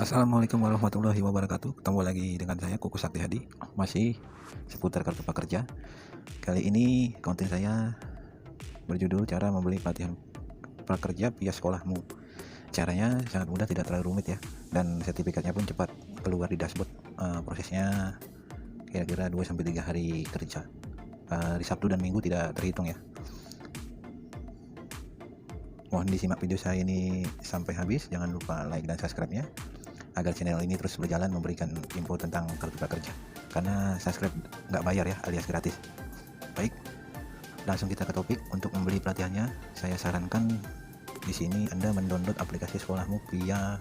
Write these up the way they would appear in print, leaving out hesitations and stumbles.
Assalamualaikum warahmatullahi wabarakatuh. Ketemu lagi dengan saya Kuku Sakti Hadi, masih seputar kartu prakerja. Kali ini konten saya berjudul cara membeli pelatihan prakerja via sekolahmu. Caranya sangat mudah, tidak terlalu rumit ya, dan sertifikatnya pun cepat keluar di dashboard. Prosesnya kira-kira 2-3 hari kerja. Di Sabtu dan Minggu tidak terhitung ya. Mohon disimak video saya ini sampai habis. Jangan lupa like dan subscribe-nya agar channel ini terus berjalan memberikan info tentang kartu prakerja, karena subscribe nggak bayar ya, alias gratis. Baik, langsung kita ke topik. Untuk membeli pelatihannya, saya sarankan di sini Anda mendownload aplikasi sekolahmu via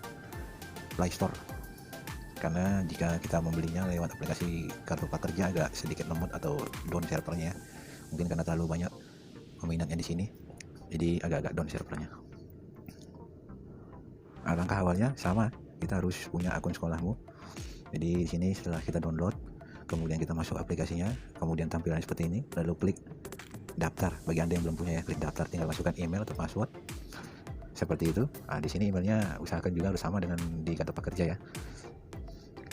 Play Store, karena jika kita membelinya lewat aplikasi kartu prakerja agak sedikit lemot atau down servernya, mungkin karena terlalu banyak peminatnya di sini, jadi agak-agak down servernya. Langkah awalnya sama, kita harus punya akun sekolahmu. Jadi di sini setelah kita download, kemudian kita masuk aplikasinya, kemudian tampilan seperti ini, lalu klik daftar. Bagi Anda yang belum punya ya, klik daftar, tinggal masukkan email atau password seperti itu. Di sini emailnya usahakan juga harus sama dengan di kartu prakerja ya,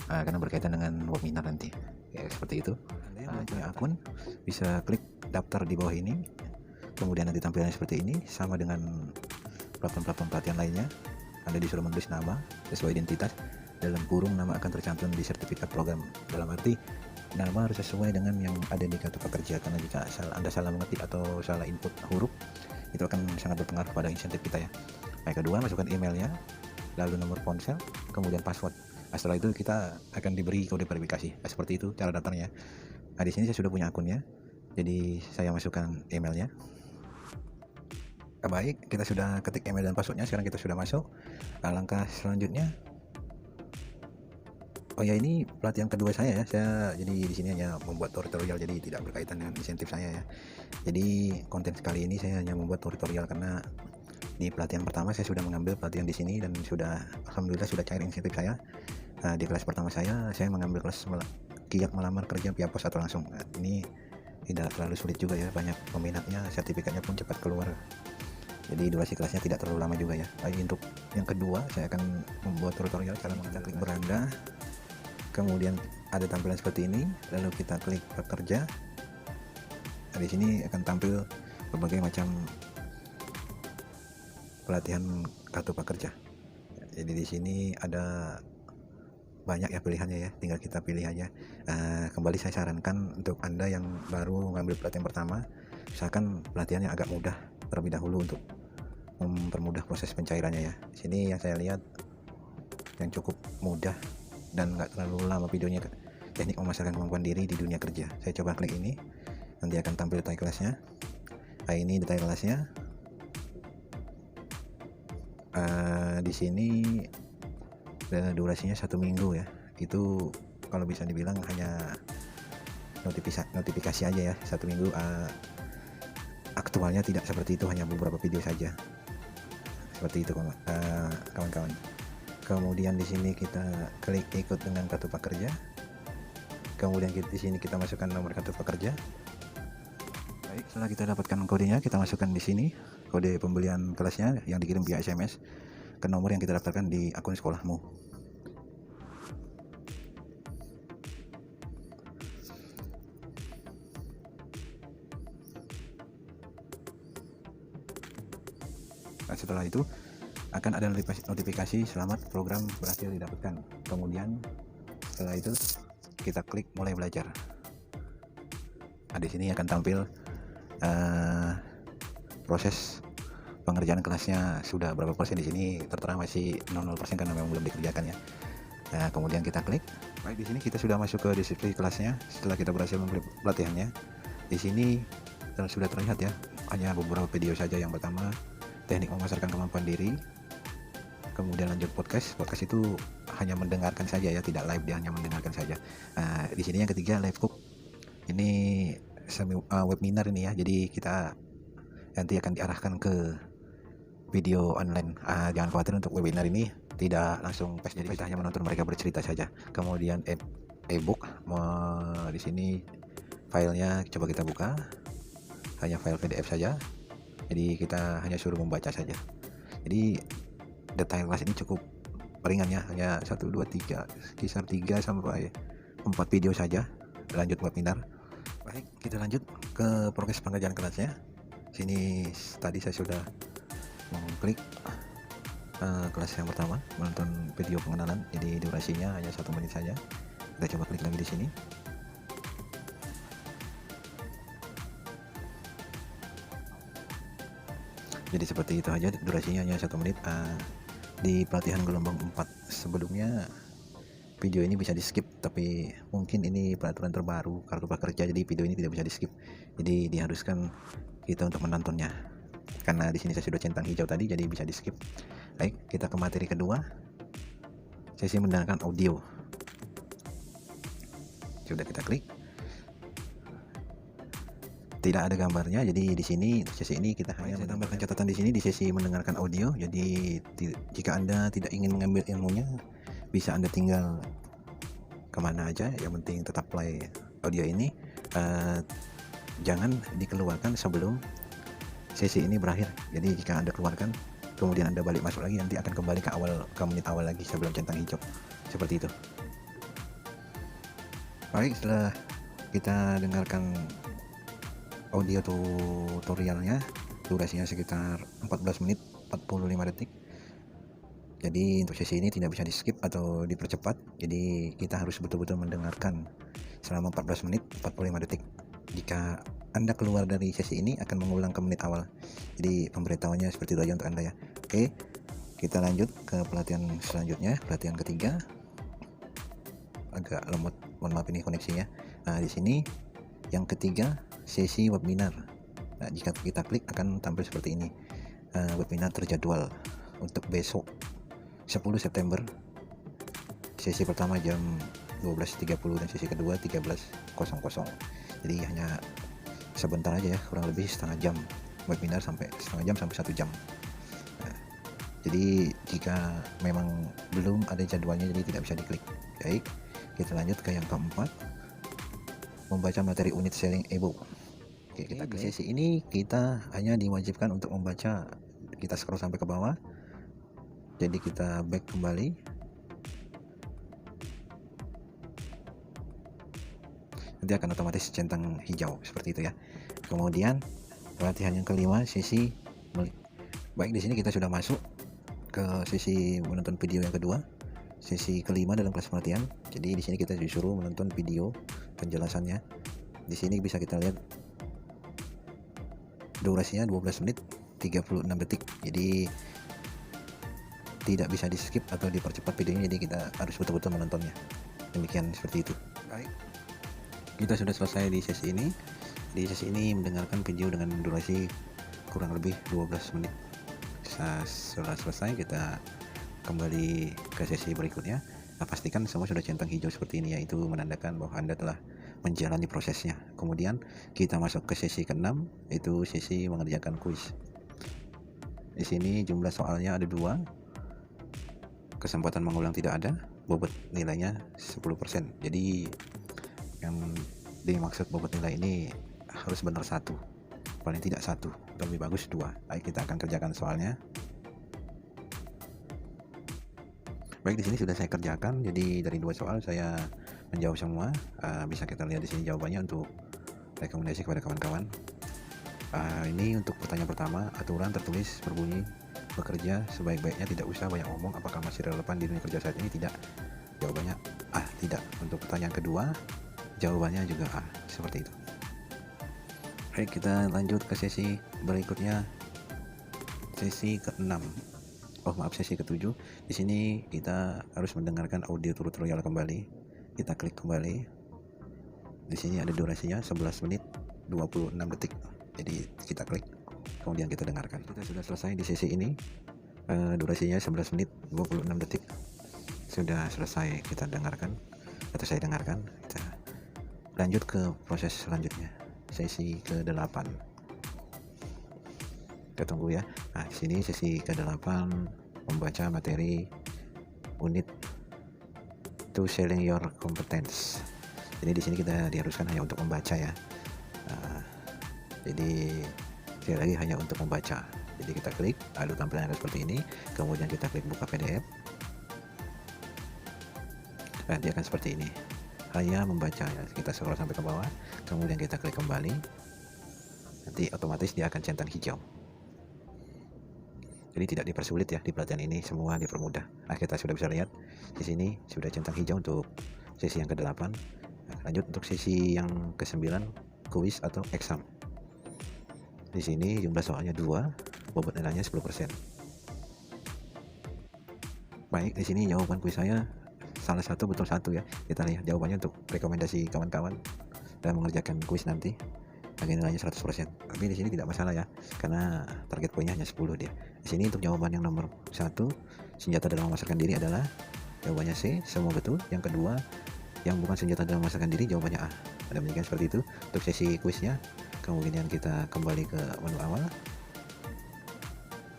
karena berkaitan dengan webinar nanti ya, seperti itu. Anda yang belum punya akun bisa klik daftar di bawah ini, kemudian nanti tampilannya seperti ini, sama dengan platform-platform pelatihan lainnya. Anda disuruh menulis nama sesuai identitas, dalam kurung nama akan tercantum di sertifikat program. Dalam arti nama harus sesuai dengan yang ada di kartu prakerja, karena jika Anda salah mengetik atau salah input huruf, itu akan sangat berpengaruh pada insentif kita ya. Yang kedua, masukkan emailnya, lalu nomor ponsel, kemudian password. Setelah itu kita akan diberi kode verifikasi. Seperti itu cara daftarnya. Di sini saya sudah punya akunnya, jadi saya masukkan emailnya. Baik, kita sudah ketik email dan passwordnya. Sekarang kita sudah masuk. Langkah selanjutnya, ini pelatihan kedua saya ya. Saya jadi di sini hanya membuat tutorial, jadi tidak berkaitan dengan insentif saya ya. Jadi konten sekali ini saya hanya membuat tutorial, karena di pelatihan pertama saya sudah mengambil pelatihan di sini dan alhamdulillah sudah cair insentif saya. Di kelas pertama saya mengambil kelas kiat melamar kerja via pos atau langsung. Ini tidak terlalu sulit juga ya, banyak peminatnya, sertifikatnya pun cepat keluar. Jadi durasi kelasnya tidak terlalu lama juga ya. Untuk yang kedua, saya akan membuat tutorial cara mengklik beranda. Kemudian ada tampilan seperti ini, lalu kita klik pekerja. Di sini akan tampil berbagai macam pelatihan kartu prakerja. Jadi di sini ada banyak ya pilihannya ya, tinggal kita pilih aja. Kembali saya sarankan untuk Anda yang baru mengambil pelatihan pertama, usahakan pelatihan yang agak mudah terlebih dahulu untuk mempermudah proses pencairannya ya. Di sini yang saya lihat yang cukup mudah dan nggak terlalu lama videonya, teknik memasarkan kemampuan diri di dunia kerja. Saya coba klik ini, nanti akan tampil detail kelasnya. Ini detail kelasnya. Di sini durasinya 1 minggu ya. Itu kalau bisa dibilang hanya notifikasi aja ya, 1 minggu. Aktualnya tidak seperti itu, hanya beberapa video saja. Seperti itu kawan-kawan. Kemudian di sini kita klik ikut dengan kartu prakerja. Kemudian di sini kita masukkan nomor kartu prakerja. Baik, setelah kita dapatkan kodenya, kita masukkan di sini kode pembelian kelasnya yang dikirim via SMS ke nomor yang kita daftarkan di akun sekolahmu. Setelah itu akan ada notifikasi selamat program berhasil didapatkan. Kemudian setelah itu kita klik mulai belajar. Di sini akan tampil proses pengerjaan kelasnya sudah berapa persen. Di sini tertera masih 00% karena memang belum dikerjakan ya. Kemudian kita klik. Baik, di sini kita sudah masuk ke deskripsi kelasnya setelah kita berhasil membeli pelatihannya. Di sini sudah terlihat ya, hanya beberapa video saja. Yang pertama, teknik memasarkan kemampuan diri. Kemudian lanjut podcast itu hanya mendengarkan saja ya, tidak live, dia hanya mendengarkan saja. Di sini yang ketiga, live cook. Ini webinar ini ya, jadi kita nanti akan diarahkan ke video online. Jangan khawatir, untuk webinar ini tidak langsung tes, jadi kita hanya menonton mereka bercerita saja. Kemudian ebook, di sini filenya coba kita buka, hanya file PDF saja. Jadi kita hanya suruh membaca saja. Jadi detail kelas ini cukup ringannya, hanya 1 2 3, kisar 3 sampai 4 video saja. Lanjut webinar. Baik, kita lanjut ke progres pengerjaan kelasnya. Sini tadi saya sudah mengklik kelas yang pertama, menonton video pengenalan. Jadi durasinya hanya 1 menit saja. Kita coba klik lagi di sini. Jadi seperti itu aja, durasinya hanya 1 menit. Di pelatihan gelombang 4 sebelumnya video ini bisa di skip, tapi mungkin ini peraturan terbaru kartu prakerja, jadi video ini tidak bisa di skip. Jadi diharuskan kita untuk menontonnya. Karena di sini saya sudah centang hijau tadi, jadi bisa di skip. Baik, kita ke materi kedua. Sesi mendengarkan audio. Sudah kita klik. Tidak ada gambarnya, jadi di sini sesi ini kita hanya menambahkan catatan di sini di sesi mendengarkan audio. Jadi jika Anda tidak ingin mengambil ilmunya, bisa Anda tinggal kemana aja, yang penting tetap play audio ini. Jangan dikeluarkan sebelum sesi ini berakhir. Jadi jika Anda keluarkan kemudian Anda balik masuk lagi, nanti akan kembali ke menit awal lagi sebelum centang hijau, seperti itu. Baik, setelah kita dengarkan audio tutorialnya, durasinya sekitar 14 menit 45 detik. Jadi untuk sesi ini tidak bisa di skip atau dipercepat, jadi kita harus betul-betul mendengarkan selama 14 menit 45 detik. Jika Anda keluar dari sesi ini akan mengulang ke menit awal. Jadi pemberitahuannya seperti itu aja untuk Anda ya. Oke, kita lanjut ke pelatihan selanjutnya, pelatihan ketiga. Agak lemot, mohon maaf ini koneksinya. Nah, di sini yang ketiga, sesi webinar. Nah, jika kita klik akan tampil seperti ini. Webinar terjadwal untuk besok 10 September. Sesi pertama jam 12.30 dan sesi kedua 13.00. Jadi hanya sebentar aja ya, kurang lebih setengah jam webinar, sampai setengah jam sampai 1 jam. Nah, jadi jika memang belum ada jadwalnya, jadi tidak bisa diklik. Baik, kita lanjut ke yang keempat, membaca materi unit selling ebook. Oke, kita di sesi ini kita hanya diwajibkan untuk membaca. Kita scroll sampai ke bawah. Jadi kita back kembali. Nanti akan otomatis centang hijau seperti itu ya. Kemudian pelatihan yang kelima, sesi baik, di sini kita sudah masuk ke sesi menonton video yang kedua, sesi kelima dalam kelas pelatihan. Jadi di sini kita disuruh menonton video penjelasannya. Di sini bisa kita lihat durasinya 12 menit 36 detik. Jadi tidak bisa di skip atau dipercepat videonya, jadi kita harus betul-betul menontonnya. Demikian, seperti itu. Baik, kita sudah selesai di sesi ini. Di sesi ini mendengarkan video dengan durasi kurang lebih 12 menit. Setelah selesai kita kembali ke sesi berikutnya. Nah, pastikan semua sudah centang hijau seperti ini, yaitu menandakan bahwa Anda telah menjalani prosesnya. Kemudian kita masuk ke sesi ke-6, yaitu sesi mengerjakan kuis. Di sini jumlah soalnya ada 2. Kesempatan mengulang tidak ada. Bobot nilainya 10%. Jadi yang dimaksud bobot nilai ini harus benar 1, paling tidak 1, lebih bagus 2. Baik, kita akan kerjakan soalnya. Baik, di sini sudah saya kerjakan. Jadi dari 2 soal saya menjawab semua. Bisa kita lihat di sini jawabannya untuk rekomendasi kepada kawan-kawan. Ini untuk pertanyaan pertama, aturan tertulis berbunyi bekerja sebaik-baiknya tidak usah banyak ngomong. Apakah masih relevan di dunia kerja saat ini? Tidak. Jawabannya tidak. Untuk pertanyaan kedua, jawabannya juga seperti itu. Baik, kita lanjut ke sesi berikutnya, sesi ke-6. Sesi ke-7. Di sini kita harus mendengarkan audio tutorial kembali. Kita klik kembali. Di sini ada durasinya 11 menit 26 detik. Jadi kita klik, kemudian kita dengarkan. Kita sudah selesai di sesi ini. Durasinya 11 menit 26 detik. Sudah selesai kita dengarkan, atau saya dengarkan. Kita lanjut ke proses selanjutnya, sesi ke-8. Kita tunggu ya. Nah, di sini sesi ke-8 membaca materi unit to selling your competence. Jadi di sini kita diharuskan hanya untuk membaca ya. Jadi sekali lagi hanya untuk membaca. Jadi kita klik, lalu tampilannya seperti ini. Kemudian kita klik buka PDF. Nah, dia akan seperti ini, hanya membaca ya. Kita scroll sampai ke bawah, kemudian kita klik kembali, nanti otomatis dia akan centang hijau. Jadi tidak dipersulit ya di pelatihan ini, semua dipermudah. Nah, kita sudah bisa lihat di sini sudah centang hijau untuk sesi yang ke-8. Nah, lanjut untuk sesi yang ke-9, kuis atau exam. Di sini jumlah soalnya 2, bobot nilainya 10%. Baik, di sini jawaban kuis saya salah satu betul satu ya. Kita lihat jawabannya untuk rekomendasi kawan-kawan dalam mengerjakan kuis nanti. Agar nilainya 100%. Tapi di sini tidak masalah ya, karena target poinnya hanya 10 dia. Di sini untuk jawaban yang nomor 1, senjata dalam memasarkan diri adalah jawabannya C, semua betul. Yang kedua, yang bukan senjata dalam memasarkan diri, jawabannya A. Ada demikian seperti itu untuk sesi kuisnya. Kemudian kita kembali ke menu awal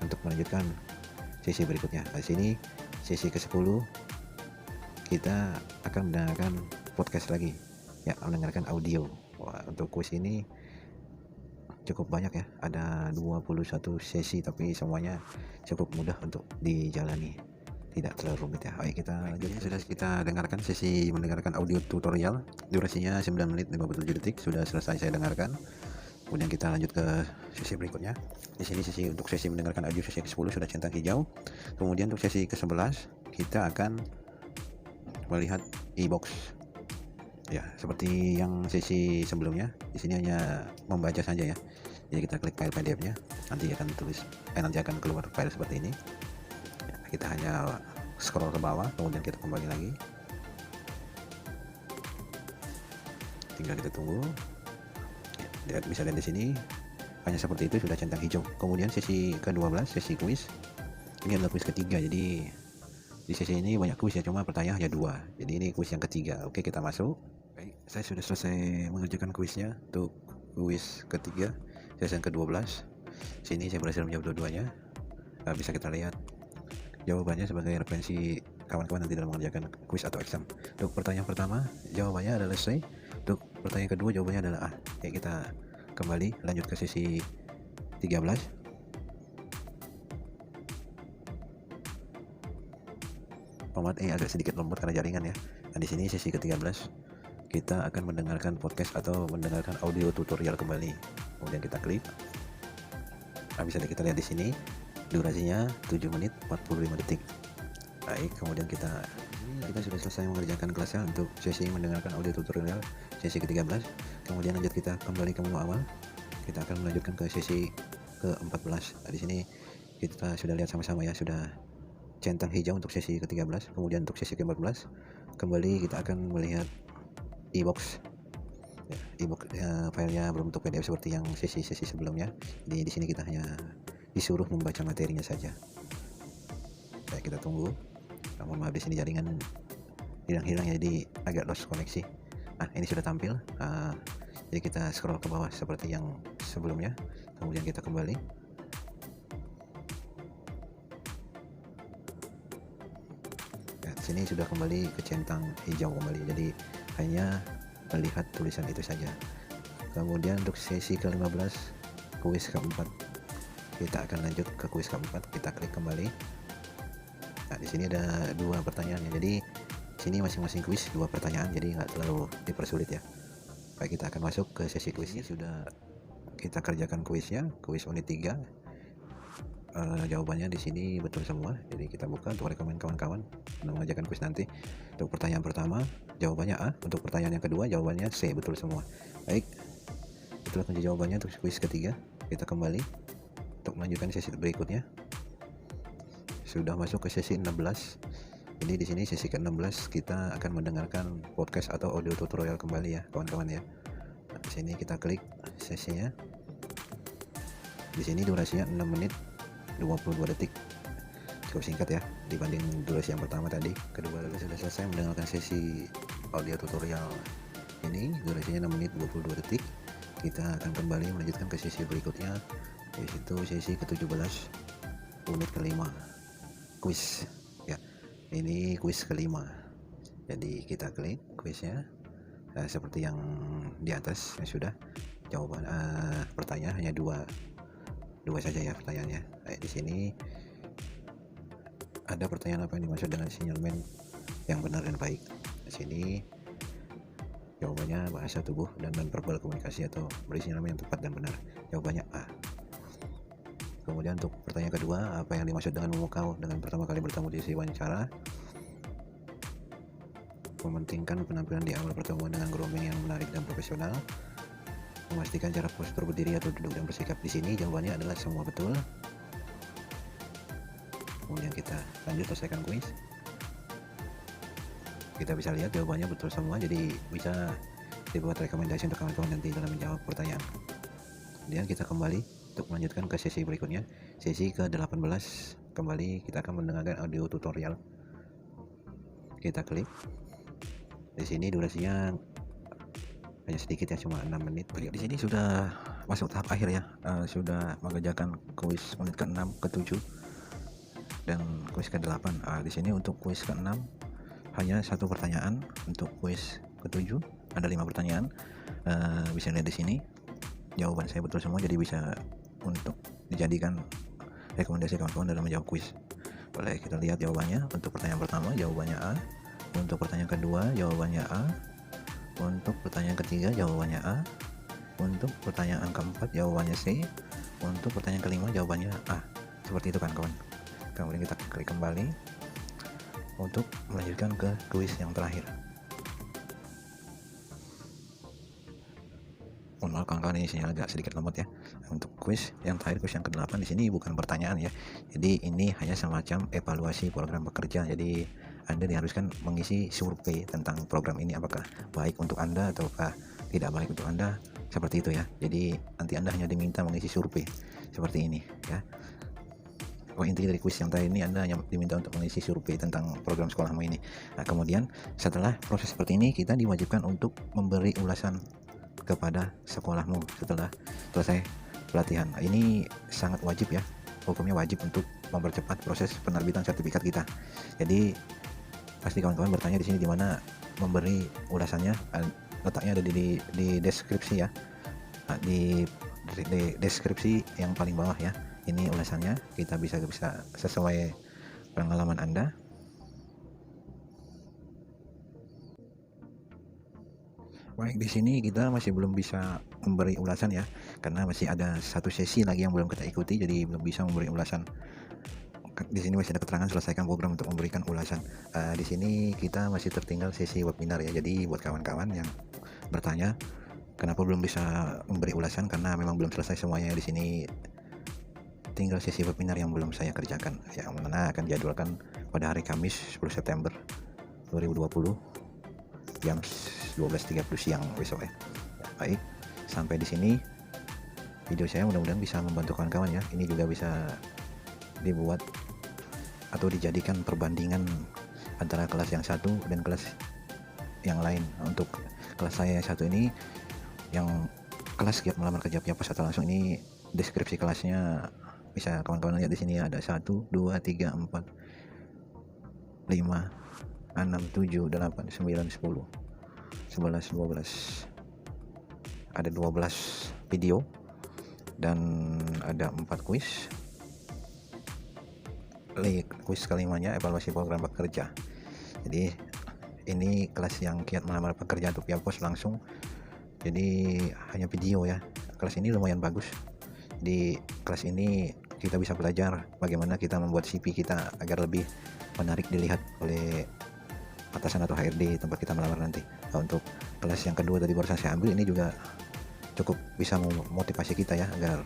untuk melanjutkan sesi berikutnya. Di sini sesi ke-10 kita akan mendengarkan podcast lagi ya, mendengarkan audio. Wah, untuk kuis ini cukup banyak ya, ada 21 sesi, tapi semuanya cukup mudah untuk dijalani, tidak terlalu rumit ya. Baik, kita lanjut. Sudah kita dengarkan sesi mendengarkan audio tutorial, durasinya 9 menit 57 detik, sudah selesai saya dengarkan. Kemudian kita lanjut ke sesi berikutnya. Di sini sesi untuk sesi mendengarkan audio sesi ke-10 sudah centang hijau. Kemudian untuk sesi ke-11 kita akan melihat e-box. Ya, seperti yang sesi sebelumnya, di sini hanya membaca saja ya. Jadi kita klik file PDF-nya, nanti akan keluar file seperti ini. Ya, kita hanya scroll ke bawah, kemudian kita kembali lagi. Tinggal kita tunggu. Ya, bisa lihat di sini hanya seperti itu, sudah centang hijau. Kemudian sesi ke-12, sesi kuis. Ini adalah kuis ketiga, jadi di sesi ini banyak kuis ya, cuma pertanyaan hanya 2. Jadi ini kuis yang ketiga. Oke, kita masuk. Baik, saya sudah selesai mengerjakan kuisnya untuk kuis ketiga, sesi yang ke-12. Sini saya berhasil menjawab dua-duanya. Bisa kita lihat jawabannya sebagai referensi kawan-kawan nanti dalam mengerjakan kuis atau exam. Untuk pertanyaan pertama, jawabannya adalah C. Untuk pertanyaan kedua, jawabannya adalah A. Oke, kita kembali lanjut ke sesi 13. Format agak sedikit lemot karena jaringan ya. Nah, di sini sesi ke-13 kita akan mendengarkan podcast atau mendengarkan audio tutorial kembali. Kemudian kita klik. Nah, bisa kita lihat di sini durasinya 7 menit 45 detik. Baik, kemudian kita sudah selesai mengerjakan kelasnya untuk sesi mendengarkan audio tutorial sesi ke-13. Kemudian lanjut kita kembali ke menu awal. Kita akan melanjutkan ke sesi ke-14. Nah, di sini kita sudah lihat sama-sama ya, sudah centang hijau untuk sesi ke-13. Kemudian untuk sesi ke-14 kembali kita akan melihat e-box. Ya, e-box filenya berbentuk PDF seperti yang sesi-sesi sebelumnya. Jadi di sini kita hanya disuruh membaca materinya saja. Baik, kita tunggu. Mohon maaf, di sini jaringan hilang-hilang ya, jadi agak lost koneksi. Nah, ini sudah tampil. Jadi kita scroll ke bawah seperti yang sebelumnya. Kemudian kita kembali. Sini sudah kembali ke centang hijau kembali, jadi hanya melihat tulisan itu saja. Kemudian untuk sesi ke-15 kuis keempat, kita akan lanjut ke kuis keempat. Kita klik kembali. Nah, di sini ada 2 pertanyaan ya, jadi sini masing-masing kuis 2 pertanyaan, jadi nggak terlalu dipersulit ya. Baik, kita akan masuk ke sesi kuisnya. Sudah kita kerjakan kuisnya, kuis unit 3. Jawabannya di sini betul semua, jadi kita buka untuk rekomend kawan-kawan mengerjakan kuis nanti. Untuk pertanyaan pertama jawabannya A, untuk pertanyaan yang kedua jawabannya C, betul semua. Baik, itulah kunci jawabannya untuk kuis ketiga. Kita kembali untuk melanjutkan sesi berikutnya. Sudah masuk ke sesi 16. Jadi di sini sesi ke-16 kita akan mendengarkan podcast atau audio tutorial kembali ya kawan-kawan ya. Nah, di sini kita klik sesinya. Di sini durasinya 6 menit 22 detik, cukup singkat ya dibanding durasi yang pertama tadi. Kedua sudah selesai mendengarkan sesi audio tutorial ini, durasinya 6 menit 22 detik. Kita akan kembali melanjutkan ke sesi berikutnya, yaitu sesi ke-17 unit ke-5 kuis ya. Ini kuis ke-5, jadi kita klik kuisnya. Seperti yang di atas ya, sudah jawaban pertanyaan hanya dua saja ya pertanyaannya. Di sini ada pertanyaan apa yang dimaksud dengan sinyalmen yang benar dan baik. Di sini jawabannya bahasa tubuh dan nonverbal komunikasi atau bersinyal yang tepat dan benar. Jawabannya A. Kemudian untuk pertanyaan kedua, apa yang dimaksud dengan memukau dengan pertama kali bertemu di sesi wawancara? Mementingkan penampilan di awal pertemuan dengan grooming yang menarik dan profesional. Memastikan cara postur berdiri atau duduk dan bersikap. Di sini jawabannya adalah semua betul. Kemudian kita lanjut selesaikan kuis. Kita bisa lihat jawabannya betul semua, jadi bisa dibuat rekomendasi untuk kawan-kawan nanti dalam menjawab pertanyaan. Kemudian kita kembali untuk melanjutkan ke sesi berikutnya, sesi ke-18. Kembali kita akan mendengarkan audio tutorial. Kita klik. Di sini durasinya hanya sedikit ya, cuma 6 menit. Di sini sudah masuk tahap akhir ya, sudah mengerjakan kuis menit ke-6, ke-7 dan kuis ke-8. Di sini untuk kuis ke-6 hanya satu pertanyaan, untuk kuis ke-7 ada 5 pertanyaan. Bisa lihat di sini jawaban saya betul semua, jadi bisa untuk dijadikan rekomendasi kawan-kawan dalam menjawab kuis. Boleh kita lihat jawabannya. Untuk pertanyaan pertama jawabannya A, untuk pertanyaan kedua jawabannya A, untuk pertanyaan ketiga jawabannya A, untuk pertanyaan keempat jawabannya C, untuk pertanyaan kelima jawabannya A. Seperti itu kan kawan. Kemudian kita klik kembali untuk melanjutkan ke kuis yang terakhir. Mohon maaf kawan-kawan, ini sinyal agak sedikit lemot ya. Untuk kuis yang terakhir, kuis yang ke-8, di sini bukan pertanyaan ya. Jadi ini hanya semacam evaluasi program bekerja. Jadi Anda diharuskan mengisi survei tentang program ini, apakah baik untuk Anda ataukah tidak baik untuk Anda, seperti itu ya. Jadi nanti Anda hanya diminta mengisi survei seperti ini ya. Inti dari kuis yang tadi ini, Anda hanya diminta untuk mengisi survei tentang program sekolahmu ini. Nah, kemudian setelah proses seperti ini, kita diwajibkan untuk memberi ulasan kepada sekolahmu setelah selesai pelatihan. Ini sangat wajib ya, hukumnya wajib untuk mempercepat proses penerbitan sertifikat kita. Jadi pasti kawan-kawan bertanya di sini di mana memberi ulasannya. Letaknya ada di deskripsi ya, di deskripsi yang paling bawah ya. Ini ulasannya, kita bisa sesuai pengalaman Anda. Baik, di sini kita masih belum bisa memberi ulasan ya, karena masih ada satu sesi lagi yang belum kita ikuti, jadi belum bisa memberi ulasan. Di sini masih ada keterangan selesaikan program untuk memberikan ulasan. Di sini kita masih tertinggal sesi webinar ya. Jadi buat kawan-kawan yang bertanya kenapa belum bisa memberi ulasan, karena memang belum selesai semuanya. Di sini tinggal sesi webinar yang belum saya kerjakan, yang mana akan jadwalkan pada hari Kamis 10 September 2020 jam 12.30 siang besok ya. Baik, sampai di sini video saya mudah-mudahan bisa membantu kawan-kawan ya. Ini juga bisa dibuat atau dijadikan perbandingan antara kelas yang satu dan kelas yang lain. Untuk kelas saya yang satu ini, yang kelas giat melamar kerja pas atau langsung, ini deskripsi kelasnya bisa kawan-kawan lihat di sini. Ada 1, 2, 3, 4, 5, 6, 7, 8, 9, 10, 11, 12. Ada 12 video dan ada 4 kuis. Kuis kelimanya evaluasi program bekerja. Jadi ini kelas yang kiat melamar pekerjaan untuk via pos langsung. Jadi hanya video ya. Kelas ini lumayan bagus. Di kelas ini kita bisa belajar bagaimana kita membuat CV kita agar lebih menarik dilihat oleh atasan atau HRD tempat kita melamar nanti. Nah, untuk kelas yang kedua tadi barusan saya ambil, ini juga cukup bisa memotivasi kita ya, agar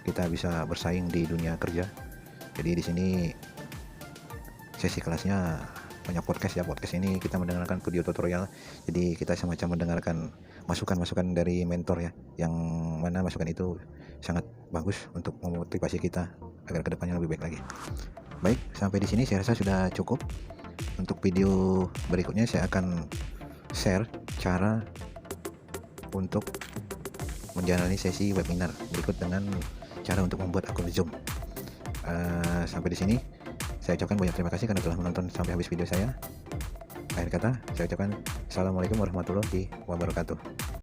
kita bisa bersaing di dunia kerja. Jadi di sini sesi kelasnya banyak podcast ya. Podcast ini kita mendengarkan video tutorial, jadi kita semacam mendengarkan masukan-masukan dari mentor ya, yang mana masukan itu sangat bagus untuk memotivasi kita agar kedepannya lebih baik lagi. Baik, sampai di sini saya rasa sudah cukup. Untuk video berikutnya saya akan share cara untuk menjalani sesi webinar berikut dengan cara untuk membuat akun Zoom. Sampai di sini saya ucapkan banyak terima kasih karena telah menonton sampai habis video saya. Akhir kata saya ucapkan assalamualaikum warahmatullahi wabarakatuh.